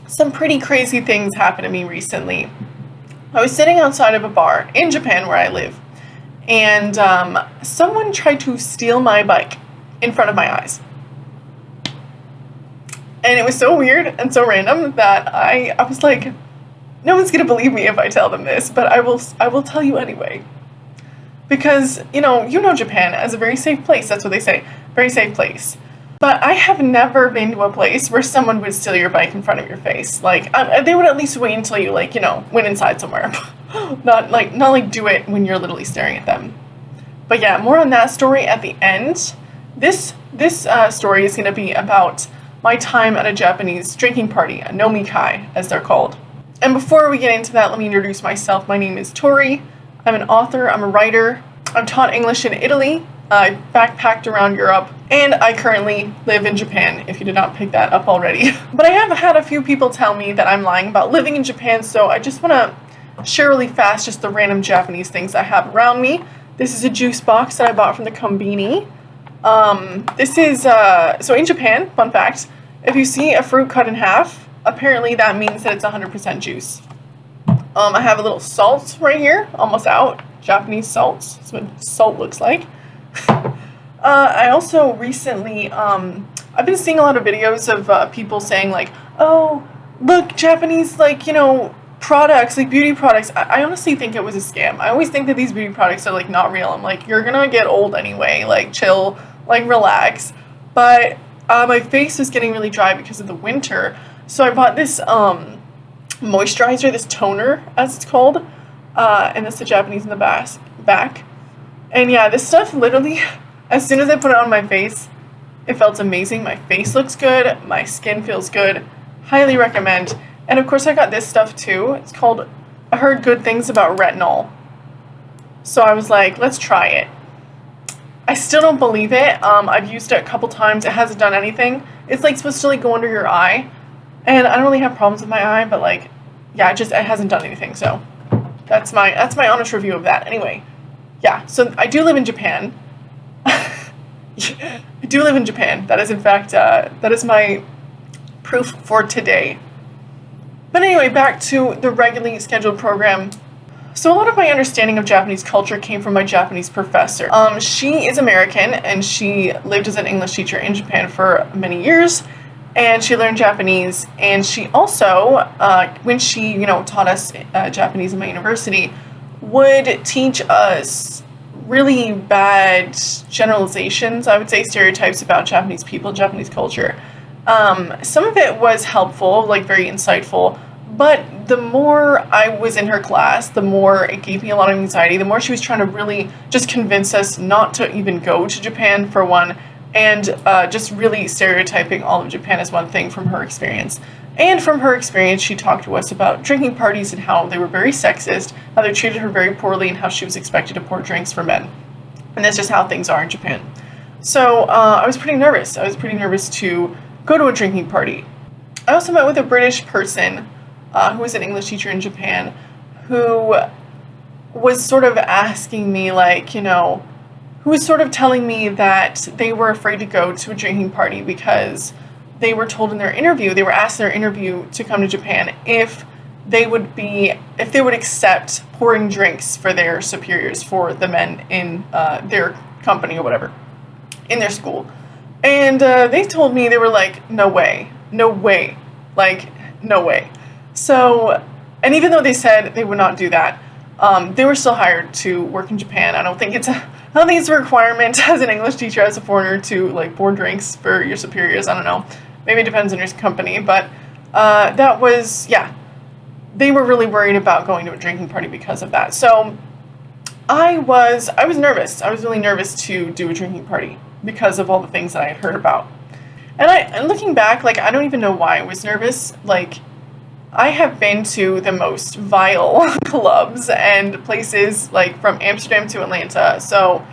Some pretty crazy things happened to me recently. I was sitting outside of a bar in Japan where I live, and someone tried to steal my bike in front of my eyes. And it was so weird and so random that I was like, no one's gonna believe me if I tell them this, but I will tell you anyway. Because, you know Japan as a very safe place, that's what they say, very safe place. But I have never been to a place where someone would steal your bike in front of your face. Like, they would at least wait until you, went inside somewhere. not like do it when you're literally staring at them. But yeah, more on that story at the end. This story is going to be about my time at a Japanese drinking party, a nomikai, as they're called. And before we get into that, let me introduce myself. My name is Tori. I'm an author. I'm a writer. I've taught English in Italy. I backpacked around Europe, and I currently live in Japan, if you did not pick that up already. But I have had a few people tell me that I'm lying about living in Japan, so I just want to share really fast just the random Japanese things I have around me. This is a juice box that I bought from the Kombini. This is, so in Japan, fun fact, if you see a fruit cut in half, apparently that means that it's 100% juice. I have a little salt right here, almost out. Japanese salt. That's what salt looks like. I also recently, I've been seeing a lot of videos of people saying like, oh, look, Japanese, products, like beauty products. I honestly think it was a scam. I always think that these beauty products are like not real. I'm like, you're gonna get old anyway, like chill, like relax. But my face was getting really dry because of the winter. So I bought this moisturizer, this toner, as it's called. And that's the Japanese in the back. And yeah, this stuff literally, as soon as I put it on my face, it felt amazing. My face looks good. My skin feels good. Highly recommend. And of course I got this stuff too. It's called, I heard good things about retinol. So I was like, let's try it. I still don't believe it. I've used it a couple times. It hasn't done anything. It's like supposed to like go under your eye. And I don't really have problems with my eye, but like, yeah, it hasn't done anything. So that's my honest review of that. Anyway. Yeah, so I do live in Japan. I do live in Japan. That is, in fact, that is my proof for today. But anyway, back to the regularly scheduled program. So a lot of my understanding of Japanese culture came from my Japanese professor. She is American, and she lived as an English teacher in Japan for many years, and she learned Japanese. And she also, when she, taught us Japanese in my university, would teach us really bad generalizations, I would say stereotypes about Japanese people, Japanese culture. Some of it was helpful, like very insightful, but the more I was in her class, the more it gave me a lot of anxiety, the more she was trying to really just convince us not to even go to Japan, for one, and just really stereotyping all of Japan as one thing from her experience. And from her experience, she talked to us about drinking parties and how they were very sexist, how they treated her very poorly, and how she was expected to pour drinks for men. And that's just how things are in Japan. So I was pretty nervous. I was pretty nervous to go to a drinking party. I also met with a British person who was an English teacher in Japan, who was sort of asking me, who was sort of telling me that they were afraid to go to a drinking party because they were told in their interview, they were asked in their interview to come to Japan if they would accept pouring drinks for their superiors, for the men in their company or whatever, in their school. And they told me, they were like, no way, like, no way. So, and even though they said they would not do that, they were still hired to work in Japan. I don't think it's a requirement as an English teacher, as a foreigner, to like pour drinks for your superiors. I don't know. Maybe it depends on your company, but that was, yeah, they were really worried about going to a drinking party because of that. So I was nervous. I was really nervous to do a drinking party because of all the things that I had heard about. And looking back, I don't even know why I was nervous. I have been to the most vile clubs and places, from Amsterdam to Atlanta. So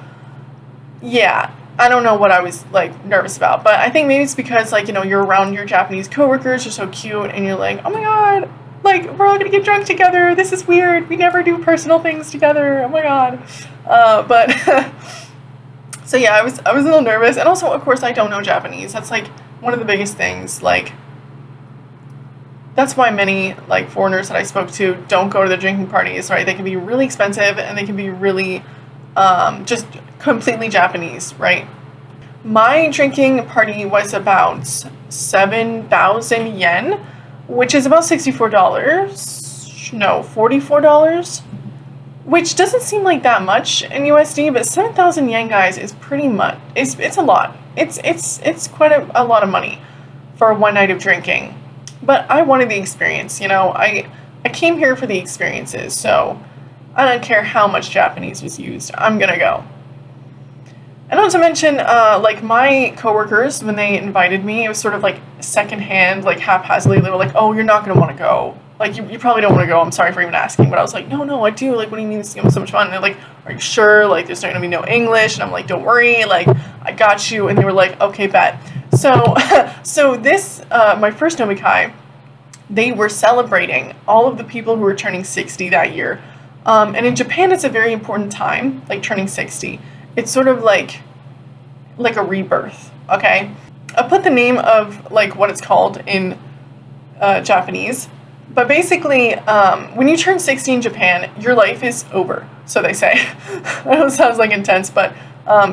yeah, I don't know what I was nervous about, but I think maybe it's because you're around your Japanese coworkers, you're so cute, and you're like, oh my god, we're all gonna get drunk together. This is weird. We never do personal things together. Oh my god. But so yeah, I was a little nervous, and also of course I don't know Japanese. That's one of the biggest things. that's why many like foreigners that I spoke to don't go to the drinking parties, right? They can be really expensive and they can be really just completely Japanese, right? My drinking party was about 7,000 yen, which is about $64. No, $44, which doesn't seem like that much in USD, but 7,000 yen, guys, is pretty much. It's a lot. It's quite a lot of money for one night of drinking. But I wanted the experience, you know. I came here for the experiences, so I don't care how much Japanese was used. I'm gonna go. And not to mention, like my coworkers, when they invited me, it was sort of like secondhand, like haphazardly. They were like, "Oh, you're not gonna want to go. Like you probably don't want to go. I'm sorry for even asking." But I was like, "No, I do. Like, what do you mean it's gonna be so much fun?" And they're like, "Are you sure? Like, there's not gonna be no English." And I'm like, "Don't worry. Like, I got you." And they were like, "Okay, bet." So, so this, my first nomikai, they were celebrating all of the people who were turning 60 that year. And in Japan, it's a very important time, like turning 60. It's sort of like a rebirth, okay? I'll put the name of like what it's called in Japanese. But basically, when you turn 60 in Japan, your life is over, so they say. I know it sounds like intense, but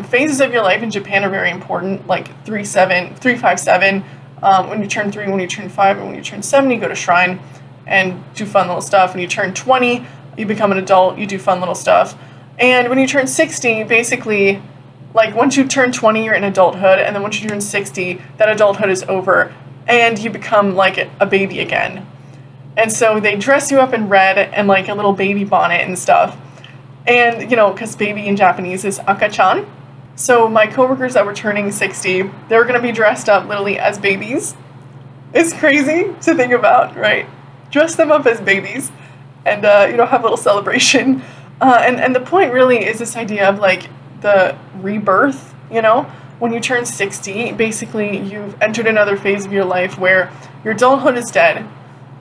phases of your life in Japan are very important, like 357. When you turn 3, when you turn 5, and when you turn 7, you go to shrine and do fun little stuff. When you turn 20, you become an adult, you do fun little stuff. And when you turn 60, basically, like once you turn 20, you're in adulthood, and then once you turn 60, that adulthood is over, and you become like a baby again. And so they dress you up in red and like a little baby bonnet and stuff. And, you know, because baby in Japanese is akachan. So my coworkers that were turning 60, they were going to be dressed up literally as babies. It's crazy to think about, right? Dress them up as babies and, you know, have a little celebration. And the point really is this idea of like the rebirth, you know? When you turn 60, basically you've entered another phase of your life where your adulthood is dead.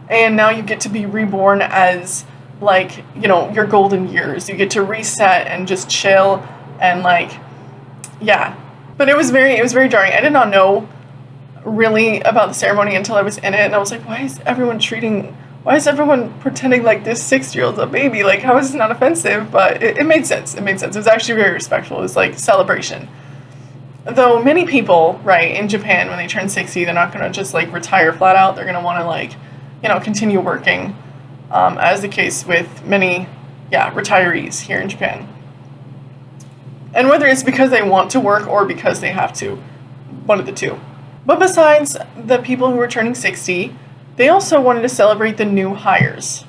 And now you get to be reborn as, like, you know, your golden years. You get to reset and just chill and, like, yeah. But it was very jarring. I did not know really about the ceremony until I was in it. And I was like, why is everyone pretending like this 6-year-old's a baby? Like, how is this not offensive? But it made sense. It made sense. It was actually very respectful. It was, like, celebration. Though many people, right, in Japan, when they turn 60, they're not going to just, like, retire flat out. They're going to want to, like, you know, continue working, as the case with many, retirees here in Japan. And whether it's because they want to work or because they have to, one of the two. But besides the people who were turning 60, they also wanted to celebrate the new hires.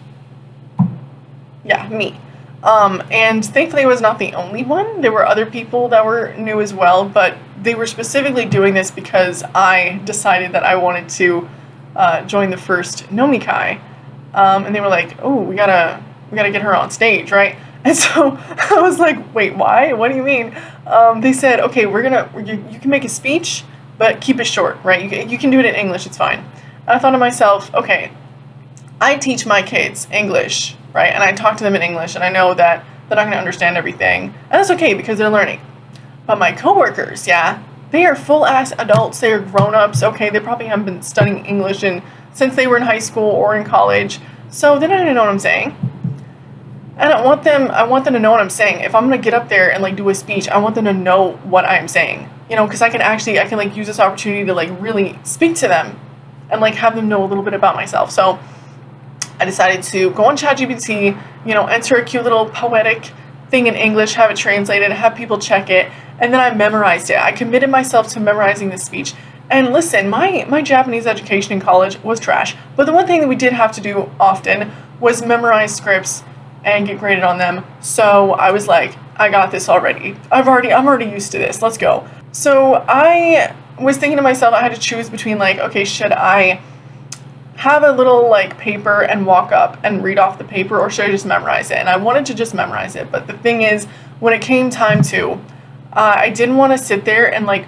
Yeah, me. And thankfully I was not the only one. There were other people that were new as well, but they were specifically doing this because I decided that I wanted to join the first nomikai, and they were like, "Oh, we gotta get her on stage, right?" And so I was like, "Wait, why? What do you mean?" They said, "Okay, you can make a speech, but keep it short, right? You can do it in English, it's fine." And I thought to myself, okay, I teach my kids English, right? And I talk to them in English, and I know that they're not going to understand everything, and that's okay because they're learning. But my coworkers, they are full-ass adults. They are grown-ups. Okay, they probably haven't been studying English since they were in high school or in college, so they're not going to know what I'm saying. And I want them to know what I'm saying. If I'm going to get up there and, like, do a speech, I want them to know what I am saying. You know, because I can, like, use this opportunity to, like, really speak to them and, like, have them know a little bit about myself. So I decided to go on ChatGPT, you know, enter a cute little poetic thing in English, have it translated, have people check it, and then I memorized it. I committed myself to memorizing this speech. And listen, my Japanese education in college was trash. But the one thing that we did have to do often was memorize scripts and get graded on them. So I was like, I got this already. I'm already used to this. Let's go. So I was thinking to myself, I had to choose between, like, okay, should I have a little, like, paper and walk up and read off the paper, or should I just memorize it? And I wanted to just memorize it. But the thing is, when it came time to, I didn't want to sit there and, like,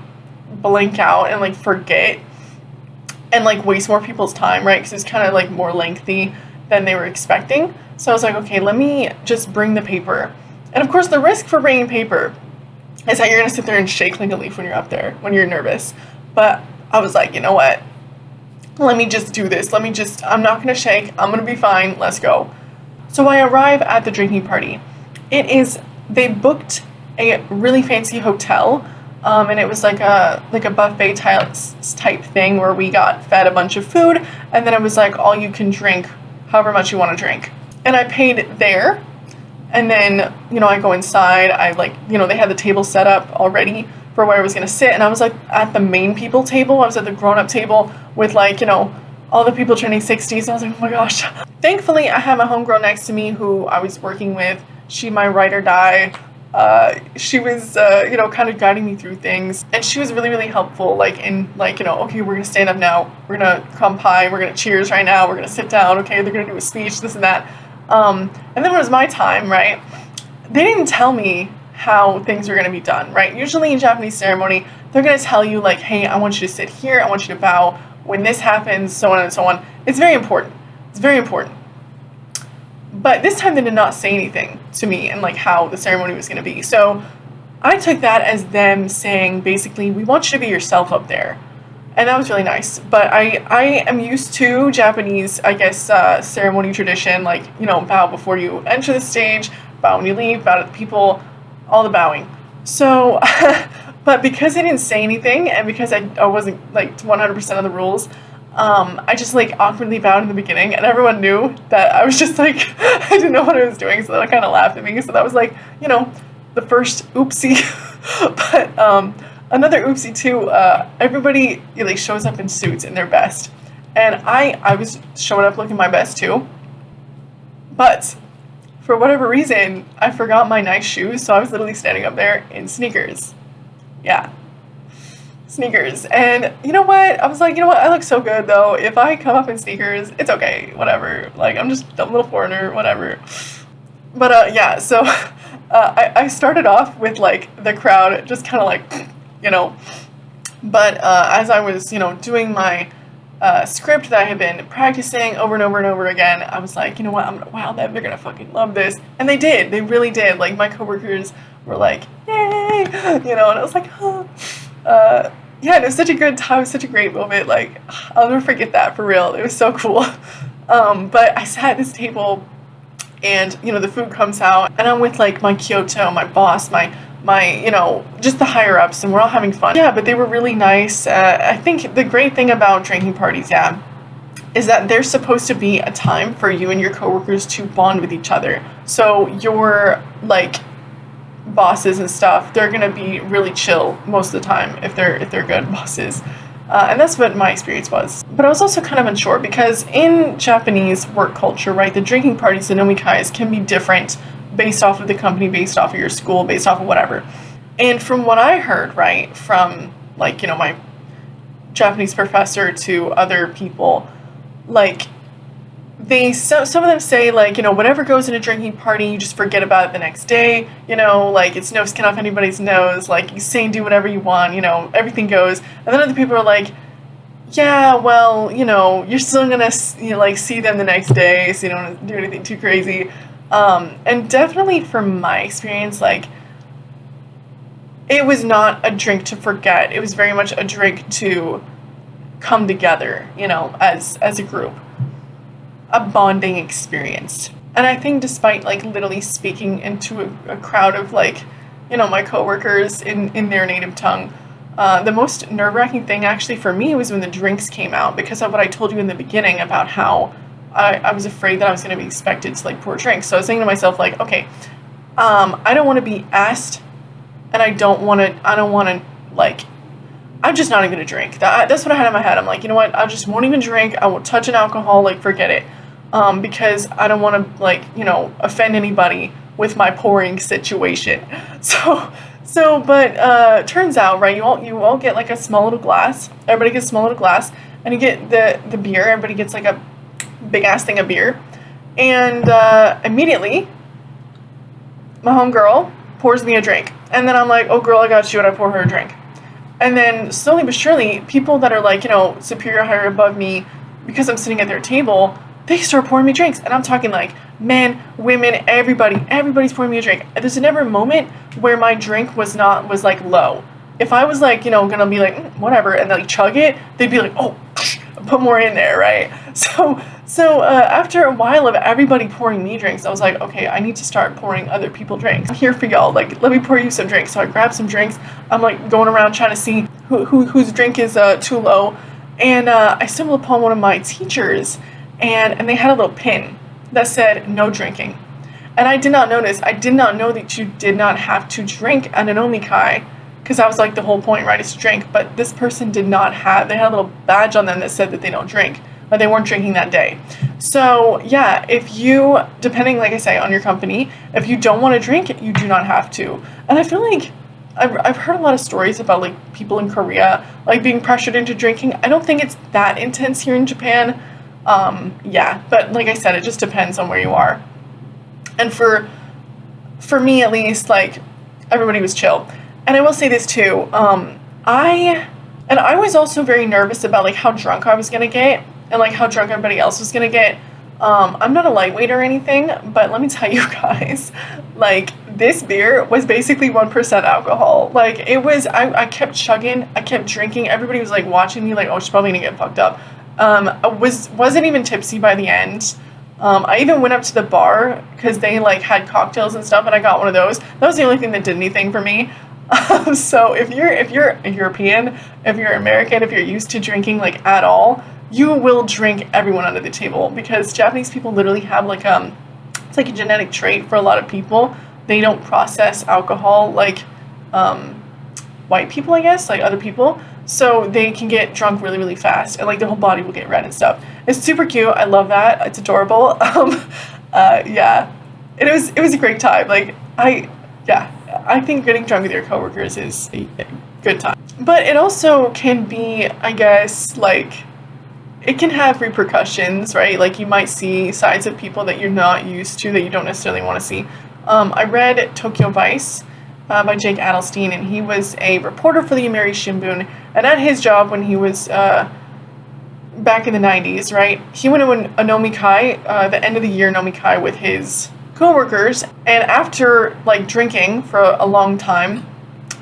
blank out and, like, forget and, like, waste more people's time, right? Because it's kind of, like, more lengthy than they were expecting. So I was like, okay, let me just bring the paper. And, of course, the risk for bringing paper is that you're going to sit there and shake like a leaf when you're up there, when you're nervous. But I was like, you know what? let me just do this. I'm not going to shake. I'm going to be fine. Let's go. So I arrive at the drinking party. They booked a really fancy hotel, and it was like a buffet type thing where we got fed a bunch of food, and then it was like all you can drink, however much you want to drink. And I paid there, and then, I go inside, they had the table set up already for where I was going to sit, and I was like at the main people table. I was at the grown-up table with all the people turning 60, so I was like, oh my gosh. Thankfully, I had my homegirl next to me who I was working with. She my ride or die. She was, kind of guiding me through things, and she was really, really helpful, okay, we're going to stand up now, we're going to kampai, we're going to cheers right now, we're going to sit down, okay, they're going to do a speech, this and that. And then when it was my time, right, they didn't tell me how things were going to be done, right? Usually in Japanese ceremony, they're going to tell you, like, hey, I want you to sit here, I want you to bow when this happens, so on and so on. It's very important. It's very important. But this time they did not say anything to me and how the ceremony was going to be. So I took that as them saying, basically, we want you to be yourself up there. And that was really nice. But I am used to Japanese, I guess, ceremony tradition, bow before you enter the stage, bow when you leave, bow to the people, all the bowing. So, but because they didn't say anything, and because I wasn't 100% of the rules, I just awkwardly bowed in the beginning, and everyone knew that I was just I didn't know what I was doing, so they kind of laughed at me. So that was the first oopsie. But another oopsie too. Everybody shows up in suits in their best, and I was showing up looking my best too. But for whatever reason, I forgot my nice shoes, so I was literally standing up there in sneakers. Yeah. Sneakers. And you know what? I was like, I look so good though. If I come up in sneakers, it's okay. Whatever. I'm just a little foreigner, whatever. But yeah, so I started off with the crowd just kind of but as I was, doing my script that I had been practicing over and over and over again, I was like, I'm gonna wow them, they're gonna fucking love this. And they did. They really did. My coworkers were like, yay, and I was like, oh. Yeah, it was such a good time, such a great moment. I'll never forget that, for real. It was so cool. But I sat at this table, and the food comes out, and I'm with my Kyoto, my boss, my just the higher ups, and we're all having fun. Yeah, but they were really nice. I think the great thing about drinking parties, yeah, is that there's supposed to be a time for you and your coworkers to bond with each other. So your bosses and stuff, they're gonna be really chill most of the time if they're good bosses, and that's what my experience was. But I was also kind of unsure because in Japanese work culture, right, the drinking parties, the nomikais, can be different based off of the company, based off of your school, based off of whatever. And from what I heard, right, from my Japanese professor to other people, some of them say whatever goes in a drinking party, you just forget about it the next day, it's no skin off anybody's nose, you say and do whatever you want, everything goes. And then other people are like, yeah, well, you're still gonna see them the next day, so you don't want to do anything too crazy. And definitely from my experience, it was not a drink to forget. It was very much a drink to come together, as a group. A bonding experience. And I think despite literally speaking into a crowd of my coworkers in their native tongue, the most nerve-wracking thing actually for me was when the drinks came out, because of what I told you in the beginning about how I was afraid that I was going to be expected to pour drinks. So I was thinking to myself okay, I don't want to be asked, and I don't want to I'm just not even going to drink. That's what I had in my head. I'm like, you know what? I just won't even drink. I won't touch an alcohol. Forget it. Because I don't want to, offend anybody with my pouring situation. But turns out, right, you all get a small little glass. Everybody gets a small little glass. And you get the beer. Everybody gets a big-ass thing of beer. And immediately, my homegirl pours me a drink. And then I'm like, oh, girl, I got you. And I pour her a drink. And then slowly but surely, people that are superior, higher above me, because I'm sitting at their table, they start pouring me drinks. And I'm talking men, women, everybody's pouring me a drink. There's never a moment where my drink was low. If I was gonna be whatever, and chug it, they'd be oh, put more in there, right? So after a while of everybody pouring me drinks, I was like, okay, I need to start pouring other people drinks. I'm here for y'all. Like, let me pour you some drinks. So I grabbed some drinks. I'm like going around trying to see whose drink is too low. And I stumbled upon one of my teachers, and they had a little pin that said no drinking. And I did not notice. I did not know that you did not have to drink at an omikai, because that was like the whole point, right, is to drink. But this person did not have, they had a little badge on them that said that they don't drink, but they weren't drinking that day. So yeah, if you, depending, like I say, on your company, if you don't want to drink, you do not have to. And I feel like I've heard a lot of stories about like people in Korea like being pressured into drinking. I don't think it's that intense here in Japan. Yeah, but like I said, it just depends on where you are. And for me at least, like, everybody was chill. And I will say this too, I was also very nervous about like how drunk I was gonna get and like how drunk everybody else was gonna get. I'm not a lightweight or anything, but let me tell you guys, like, this beer was basically 1% alcohol. Like, it was, I kept chugging, I kept drinking. Everybody was like watching me like, oh, she's probably gonna get fucked up. I wasn't even tipsy by the end. I even went up to the bar because they like had cocktails and stuff, and I got one of those. That was the only thing that did anything for me. So if you're a European, if you're American, if you're used to drinking like at all, you will drink everyone under the table, because Japanese people literally have like it's like a genetic trait for a lot of people. They don't process alcohol like white people, I guess, like other people. So they can get drunk really, really fast, and like their whole body will get red and stuff. It's super cute. I love that. It's adorable. Yeah, it was a great time. Like I think getting drunk with your coworkers is a good time. But it also can be, I guess, like, it can have repercussions, right? Like, you might see sides of people that you're not used to, that you don't necessarily want to see. I read Tokyo Vice by Jake Adelstein, and he was a reporter for the Yomiuri Shimbun, and at his job when he was back in the 90s, right, he went to a nomikai, the end of the year nomikai with his coworkers, and after like drinking for a long time,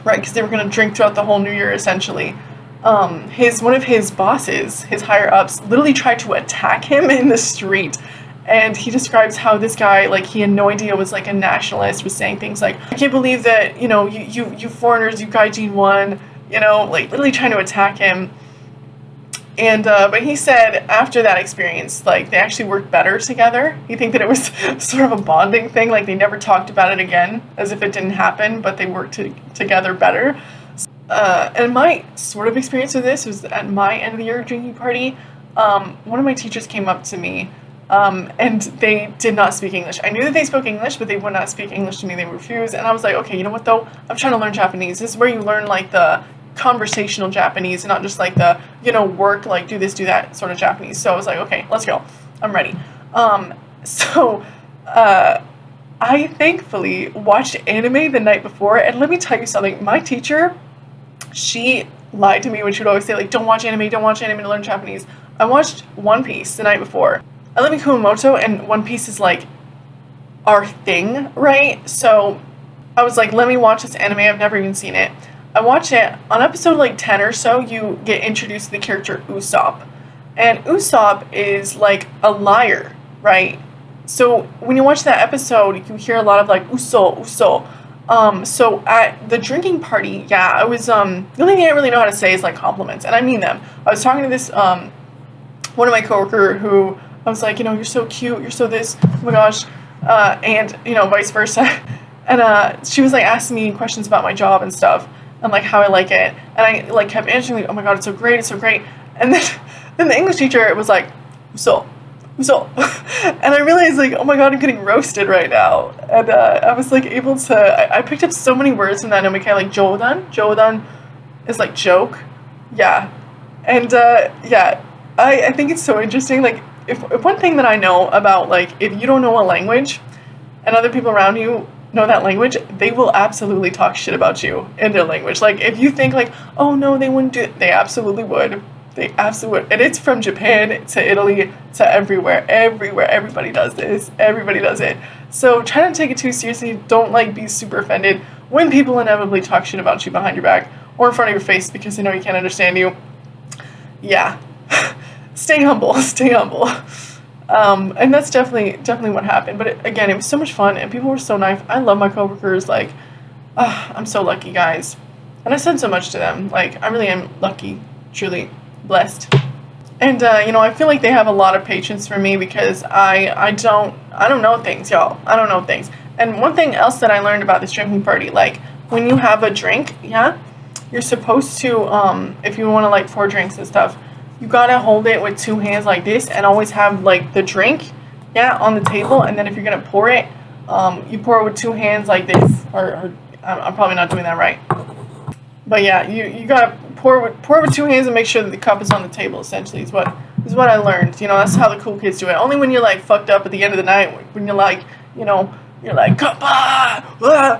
right, because they were going to drink throughout the whole new year essentially, one of his bosses, his higher ups, literally tried to attack him in the street. And he describes how this guy, like, he had no idea, was like a nationalist, was saying things like, I can't believe that, you know, you foreigners, you gaijin won, you know, like literally trying to attack him. And but he said after that experience, like, they actually worked better together. He think that it was sort of a bonding thing, like they never talked about it again, as if it didn't happen, but they worked together better. And my sort of experience with this was at my end of the year drinking party. One of my teachers came up to me, and they did not speak English. I knew that they spoke English, but they would not speak English to me. They refused. And I was like, okay, you know what though? I'm trying to learn Japanese. This is where you learn like the conversational Japanese, and not just like the, you know, work, like do this, do that sort of Japanese. So I was like, okay, let's go. I'm ready. I thankfully watched anime the night before, and let me tell you something. My teacher, she lied to me when she would always say, like, don't watch anime to learn Japanese. I watched One Piece the night before. I live in Kumamoto, and One Piece is like our thing, right? So I was like, let me watch this anime. I've never even seen it. I watched it. On episode like 10 or so, you get introduced to the character Usopp. And Usopp is like a liar, right? So when you watch that episode, you hear a lot of like Uso. So at the drinking party, yeah, I was the only thing I really know how to say is like compliments, and I mean them. I was talking to this one of my coworker who I was like, you know, you're so cute, you're so this, oh my gosh, and you know, vice versa. And she was like asking me questions about my job and stuff, and like how I like it, and I like kept answering like, oh my god, it's so great, it's so great. And then the English teacher was like, so. And I realized, like, oh my god, I'm getting roasted right now. And I was like able to, I picked up so many words from that nomikai, like jodan is like joke, yeah. And yeah, I think it's so interesting. Like, if one thing that I know about, like, if you don't know a language and other people around you know that language, they will absolutely talk shit about you in their language. Like, if you think like, oh no, they wouldn't do it, they absolutely would. They absolutely would. And it's from Japan to Italy to everywhere. Everybody does this. Everybody does it. So try not to take it too seriously. Don't like be super offended when people inevitably talk shit about you behind your back or in front of your face because they know you can't understand you. Yeah. stay humble, stay humble. And that's definitely what happened. But again, it was so much fun, and people were so nice. I love my coworkers. Like, I'm so lucky, guys. And I said so much to them. Like, I really am lucky, truly blessed. And I feel like they have a lot of patience for me because I don't know things, y'all. I don't know things. And one thing else that I learned about this drinking party, like when you have a drink, yeah, you're supposed to if you want to like pour drinks and stuff, you gotta hold it with two hands like this and always have like the drink, yeah, on the table. And then if you're gonna pour it, you pour it with two hands like this. Or I'm probably not doing that right. But yeah, you gotta pour with two hands and make sure that the cup is on the table. Essentially, is what I learned. That's how the cool kids do it. Only when you're like fucked up at the end of the night, when you're like, you're like, cup,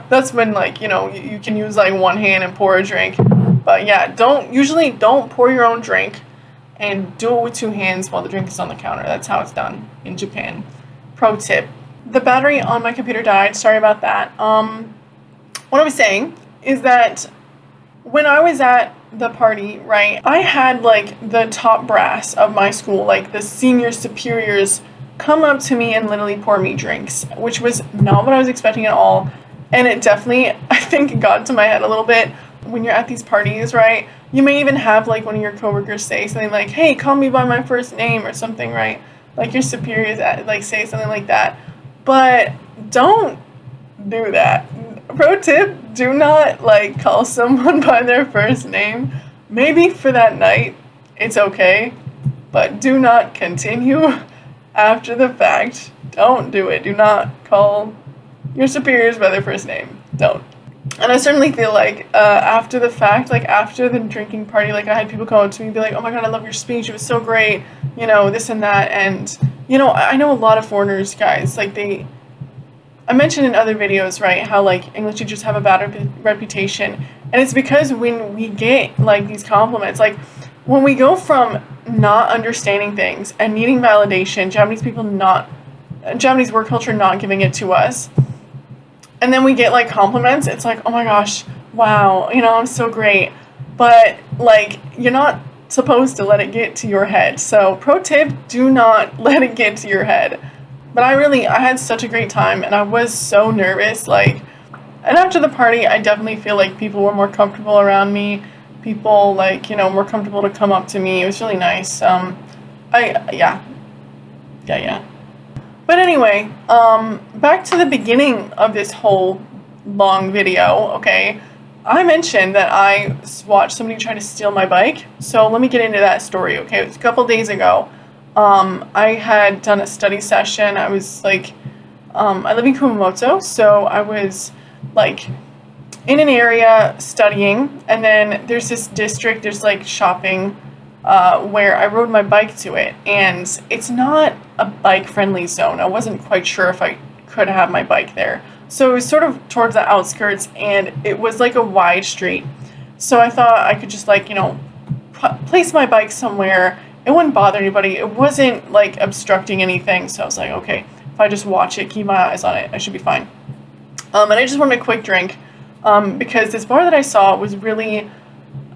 that's when like you can use like one hand and pour a drink. But yeah, don't pour your own drink, and do it with two hands while the drink is on the counter. That's how it's done in Japan. Pro tip. The battery on my computer died. Sorry about that. What I was saying is that when I was at the party, right, I had like the top brass of my school, like the senior superiors, come up to me and literally pour me drinks, which was not what I was expecting at all. And it definitely, I think, got to my head a little bit. When you're at these parties, right, you may even have like one of your coworkers say something like, hey, call me by my first name or something, right? Like your superiors like say something like that. But don't do that. Pro tip, do not like call someone by their first name. Maybe for that night, it's okay, but do not continue after the fact. Don't do it. Do not call your superiors by their first name. Don't. And I certainly feel like after the fact, like after the drinking party, like I had people come up to me and be like, oh my god, I love your speech, it was so great, this and that. And I know a lot of foreigners, guys, like I mentioned in other videos, right, how like English teachers have a bad reputation, and it's because when we get like these compliments, like when we go from not understanding things and needing validation, Japanese work culture not giving it to us, and then we get like compliments, it's like, oh my gosh, wow, I'm so great. But like, you're not supposed to let it get to your head. So pro tip, do not let it get to your head. But I had such a great time, and I was so nervous, like, and after the party, I definitely feel like people were more comfortable around me. People, like, more comfortable to come up to me. It was really nice. Yeah. But anyway, back to the beginning of this whole long video, okay? I mentioned that I watched somebody try to steal my bike, so let me get into that story, okay? It was a couple days ago. I had done a study session. I was like, I live in Kumamoto, so I was like in an area studying, and then there's this district, there's like shopping, where I rode my bike to it, and it's not a bike friendly zone. I wasn't quite sure if I could have my bike there. So it was sort of towards the outskirts, and it was like a wide street. So I thought I could just like, place my bike somewhere. It wouldn't bother anybody. It wasn't like obstructing anything. So I was like, okay, if I just watch it, keep my eyes on it, I should be fine. And I just wanted a quick drink, because this bar that I saw was really,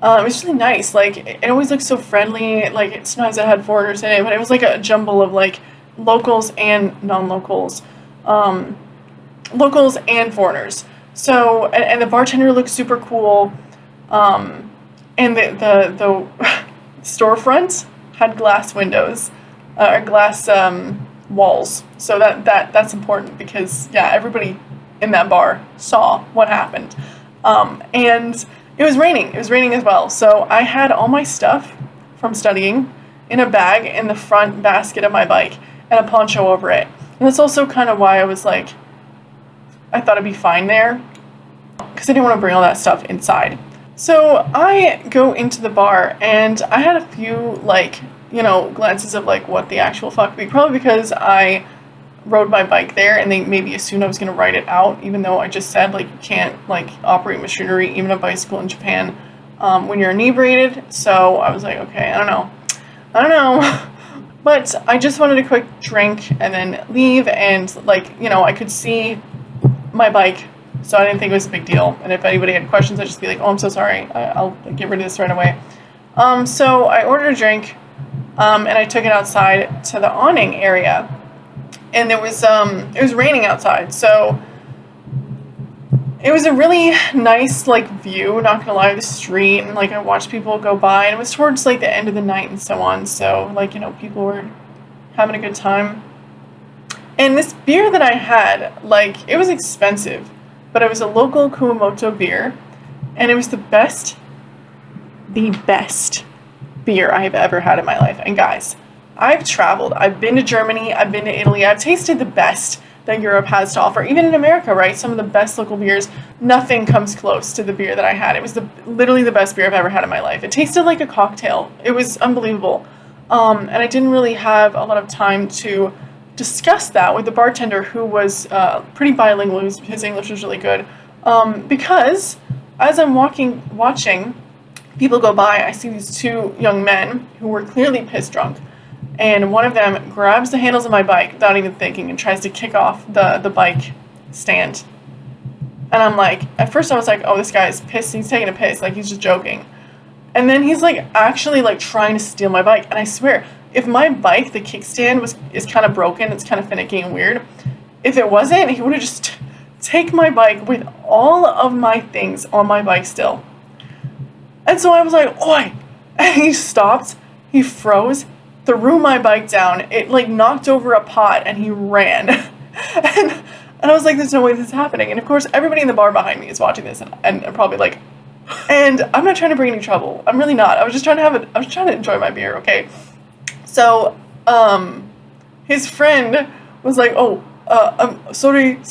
nice. Like, it always looked so friendly. Like, sometimes it had foreigners in it, but it was like a jumble of like locals and non-locals, locals and foreigners. So, and the bartender looked super cool, and the storefront had glass windows, or glass walls. So that's important because, yeah, everybody in that bar saw what happened. And it was raining. It was raining as well. So I had all my stuff from studying in a bag in the front basket of my bike and a poncho over it. And that's also kind of why I was like, I thought I'd be fine there, because I didn't want to bring all that stuff inside. So I go into the bar, and I had a few, like, glances of, like, what the actual fuck be. Probably because I rode my bike there, and they maybe assumed I was going to ride it out, even though I just said, like, you can't, like, operate machinery, even a bicycle in Japan, when you're inebriated. So I was like, okay, I don't know. But I just wanted a quick drink and then leave, and, like, I could see my bike, so I didn't think it was a big deal. And if anybody had questions, I'd just be like, oh, I'm so sorry, I'll get rid of this right away. So I ordered a drink, and I took it outside to the awning area, and it was raining outside, so it was a really nice, like, view, not gonna lie, of the street, and, like, I watched people go by, and it was towards, like, the end of the night and so on, so, like, you know, people were having a good time. And this beer that I had, like, it was expensive, but it was a local Kumamoto beer, and it was the best beer I have ever had in my life. And guys, I've traveled, I've been to Germany, I've been to Italy, I've tasted the best that Europe has to offer, even in America, right? Some of the best local beers, nothing comes close to the beer that I had. It was literally the best beer I've ever had in my life. It tasted like a cocktail. It was unbelievable. And I didn't really have a lot of time to discuss that with the bartender, who was pretty bilingual. His English was really good. Because as I'm watching people go by, I see these two young men who were clearly piss drunk. And one of them grabs the handles of my bike without even thinking and tries to kick off the bike stand. And I'm like, at first I was like, oh, this guy's pissed. He's taking a piss. Like, he's just joking. And then he's, like, actually, like, trying to steal my bike. And I swear, if my bike, the kickstand, is kind of broken, it's kind of finicky and weird, if it wasn't, he would have just taken my bike with all of my things on my bike still. And so I was like, oi! And he stopped. He froze. Threw my bike down. It, like, knocked over a pot, and he ran. and I was like, there's no way this is happening. And of course, everybody in the bar behind me is watching this, and probably like, and I'm not trying to bring any trouble. I'm really not. I was just trying to enjoy my beer, okay? So, his friend was like, oh, I'm sorry.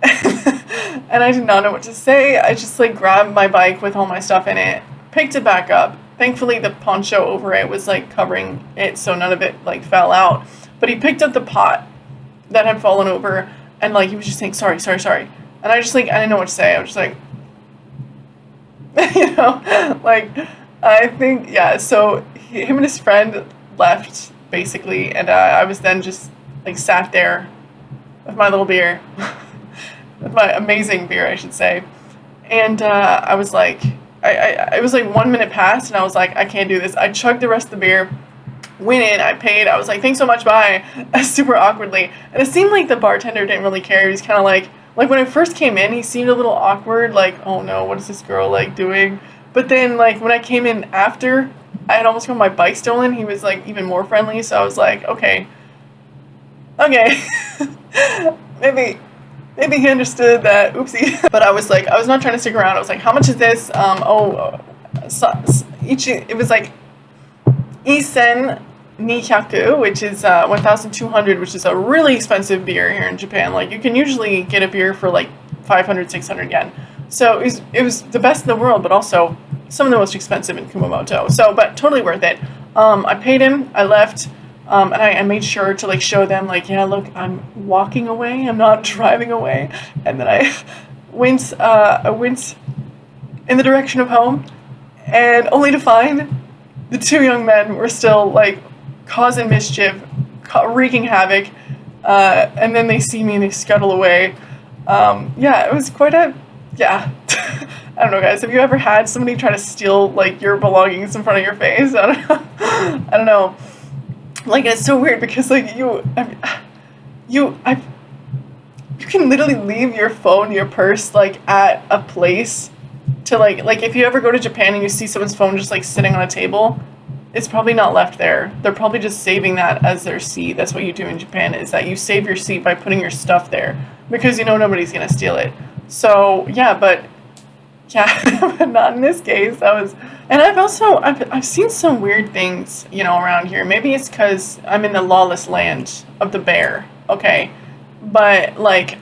And I did not know what to say. I just, like, grabbed my bike with all my stuff in it, picked it back up. Thankfully, the poncho over it was, like, covering it, so none of it, like, fell out. But he picked up the pot that had fallen over, and, like, he was just saying, sorry. And I just, like, I didn't know what to say. I was just like, you know, like, I think, yeah, so him and his friend left, basically, and I was then just, like, sat there with my little beer, with my amazing beer, I should say. And I was like, it was like 1 minute past, and I was like, I can't do this. I chugged the rest of the beer, went in, I paid, I was like, thanks so much, bye, super awkwardly. And it seemed like the bartender didn't really care. He was kind of like when I first came in, he seemed a little awkward, like, oh no, what is this girl, like, doing? But then, like, when I came in after I had almost got my bike stolen, he was, like, even more friendly, so I was like, okay, maybe he understood that, oopsie. But I was like, I was not trying to stick around. I was like, how much is this? It was like Isen Nihyaku, which is 1,200, which is a really expensive beer here in Japan. Like, you can usually get a beer for like 500, 600 yen. So it was the best in the world, but also some of the most expensive in Kumamoto. So, but totally worth it. I paid him, I left. And I made sure to, like, show them, like, yeah, look, I'm walking away, I'm not driving away. And then I went in the direction of home, and only to find the two young men were still, like, causing mischief, wreaking havoc, and then they see me and they scuttle away. Yeah, it was quite a, yeah. I don't know, guys, have you ever had somebody try to steal, like, your belongings in front of your face? I don't know. Like, it's so weird because, like, you can literally leave your phone, your purse, like, at a place to, like, if you ever go to Japan and you see someone's phone just, like, sitting on a table, it's probably not left there. They're probably just saving that as their seat. That's what you do in Japan, is that you save your seat by putting your stuff there because you know nobody's going to steal it. So, yeah, but, yeah, but not in this case. And I've seen some weird things, you know, around here. Maybe it's because I'm in the lawless land of the bear, okay? But, like,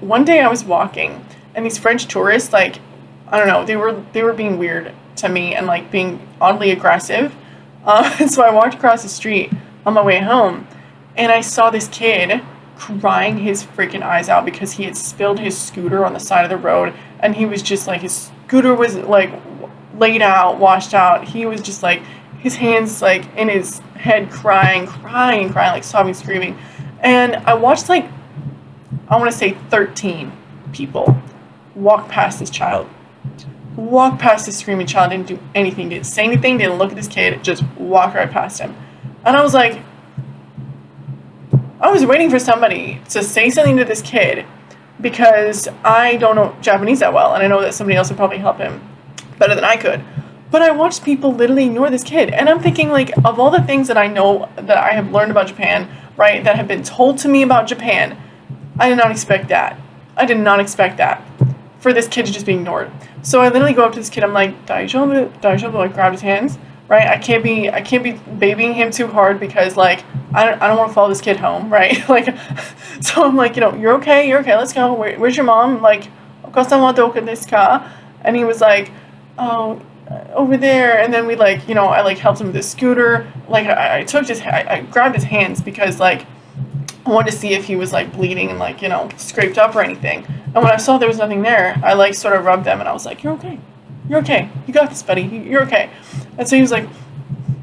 one day I was walking, and these French tourists, like, I don't know, they were being weird to me and, like, being oddly aggressive. And so I walked across the street on my way home, and I saw this kid crying his freaking eyes out because he had spilled his scooter on the side of the road, and he was just, like, his scooter was, like, laid out, washed out. He was just, like, his hands, like, in his head, crying, like, sobbing, screaming. And I watched, like, I want to say 13 people walk past this child. walked past the screaming child, didn't do anything, didn't say anything, didn't look at this kid, just walked right past him. And I was like, I was waiting for somebody to say something to this kid because I don't know Japanese that well, and I know that somebody else would probably help him better than I could. But I watched people literally ignore this kid, and I'm thinking, like, of all the things that I know that I have learned about Japan, right, that have been told to me about Japan, I did not expect that. I did not expect that for this kid to just be ignored. So I literally go up to this kid, I'm like, Daijoubu, Daijoubu, I grabbed his hands, right? I can't be babying him too hard because, like, I don't want to follow this kid home, right? Like, so I'm like, you're okay, let's go. Where's your mom? Like, okasan wa doku desu ka? And he was like, oh, over there. And then we, like, I, like, helped him with his scooter. Like, I grabbed his hands because, like, I wanted to see if he was, like, bleeding and, like, scraped up or anything. And when I saw there was nothing there, I, like, sort of rubbed them, and I was like, you're okay. You're okay. You got this, buddy. You're okay. And so he was like,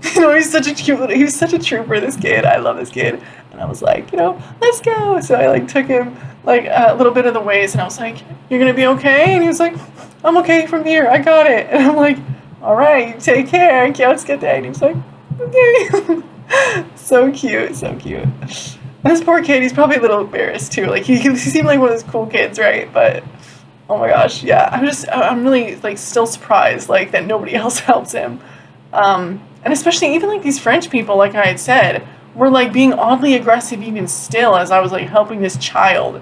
he's such a trooper, this kid. I love this kid. And I was like, let's go. So I, like, took him, like, a little bit of the ways, and I was like, you're going to be okay? And he was like, I'm okay from here. I got it. And I'm like, all right, take care. Let's get that. And he was like, okay. So cute, so cute. And this poor kid, he's probably a little embarrassed, too. Like, he seemed like one of those cool kids, right? But, oh my gosh, yeah. I'm really, like, still surprised, like, that nobody else helps him. And especially even, like, these French people, like I had said, were, like, being oddly aggressive even still as I was, like, helping this child.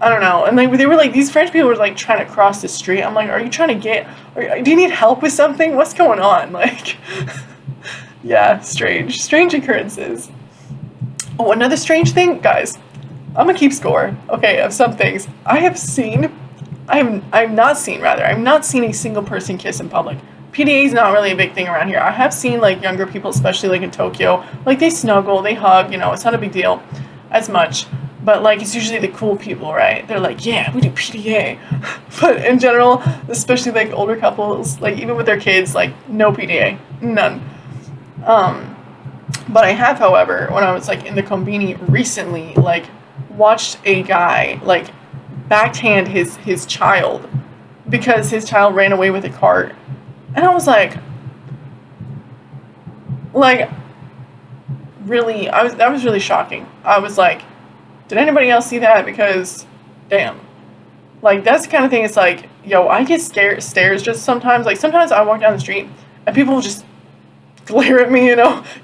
I don't know. And, like, they were, like, these French people were, like, trying to cross the street. I'm like, are you trying to do you need help with something? What's going on? Like, yeah, strange occurrences. Oh, another strange thing, guys. I'm gonna keep score, okay, of some things. I've not seen a single person kiss in public. PDA is not really a big thing around here. I have seen, like, younger people, especially, like, in Tokyo, like, they snuggle, they hug, it's not a big deal as much. But, like, it's usually the cool people, right? They're like, yeah, we do PDA. But in general, especially, like, older couples, like, even with their kids, like, no PDA. None. But I have, however, when I was, like, in the Konbini recently, like, watched a guy, like, backhand his child because his child ran away with a cart. And I was like, really, that was really shocking. I was like, did anybody else see that? Because, damn. Like, that's the kind of thing, it's like, yo, I get stares just sometimes. Like, sometimes I walk down the street, and people will just glare at me,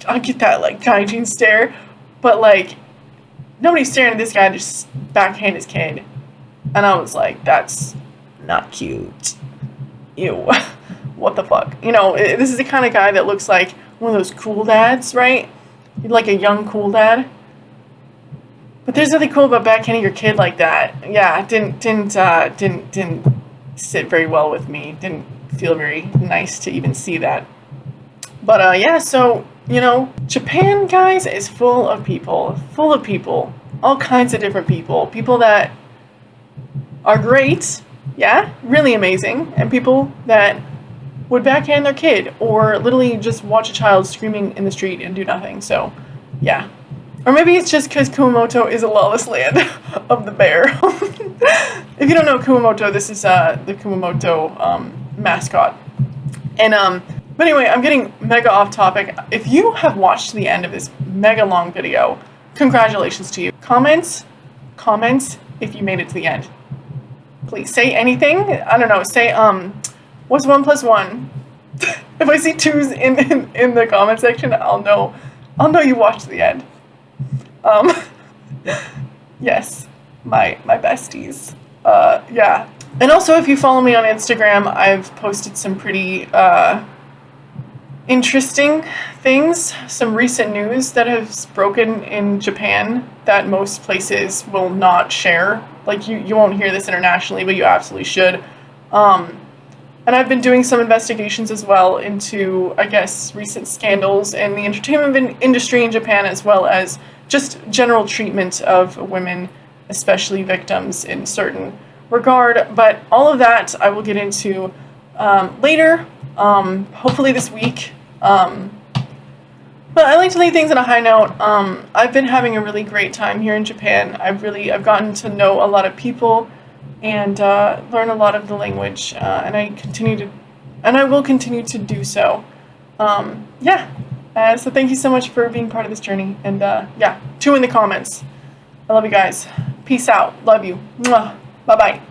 I get that, like, gaijin stare. But, like, nobody's staring at this guy, just backhand his kid. And I was like, that's not cute. Ew. What the fuck? This is the kind of guy that looks like one of those cool dads, right? Like a young cool dad. But there's nothing cool about backhanding your kid like that. Yeah, it didn't sit very well with me. Didn't feel very nice to even see that. But yeah, so Japan, guys, is full of people, all kinds of different people that are great, yeah, really amazing, and people that would backhand their kid or literally just watch a child screaming in the street and do nothing. So, yeah. Or maybe it's just because Kumamoto is a lawless land of the bear. If you don't know Kumamoto, this is the Kumamoto mascot. And but anyway, I'm getting mega off topic. If you have watched the end of this mega long video, congratulations to you. Comments if you made it to the end. Please say anything. I don't know. Say what's 1 + 1? If I see 2s in the comment section, I'll know you watched the end. Yes, my besties. Yeah. And also, if you follow me on Instagram, I've posted some pretty interesting things, some recent news that has broken in Japan that most places will not share. Like, you won't hear this internationally, but you absolutely should. And I've been doing some investigations as well into, I guess, recent scandals in the entertainment industry in Japan, as well as just general treatment of women, especially victims in certain regard. But all of that I will get into later, hopefully this week. But I like to leave things on a high note. I've been having a really great time here in Japan. I've gotten to know a lot of people and learn a lot of the language, and I continue to and I will continue to do so. Yeah. So thank you so much for being part of this journey. And yeah, 2 in the comments. I love you guys. Peace out. Love you. Mwah. Bye-bye.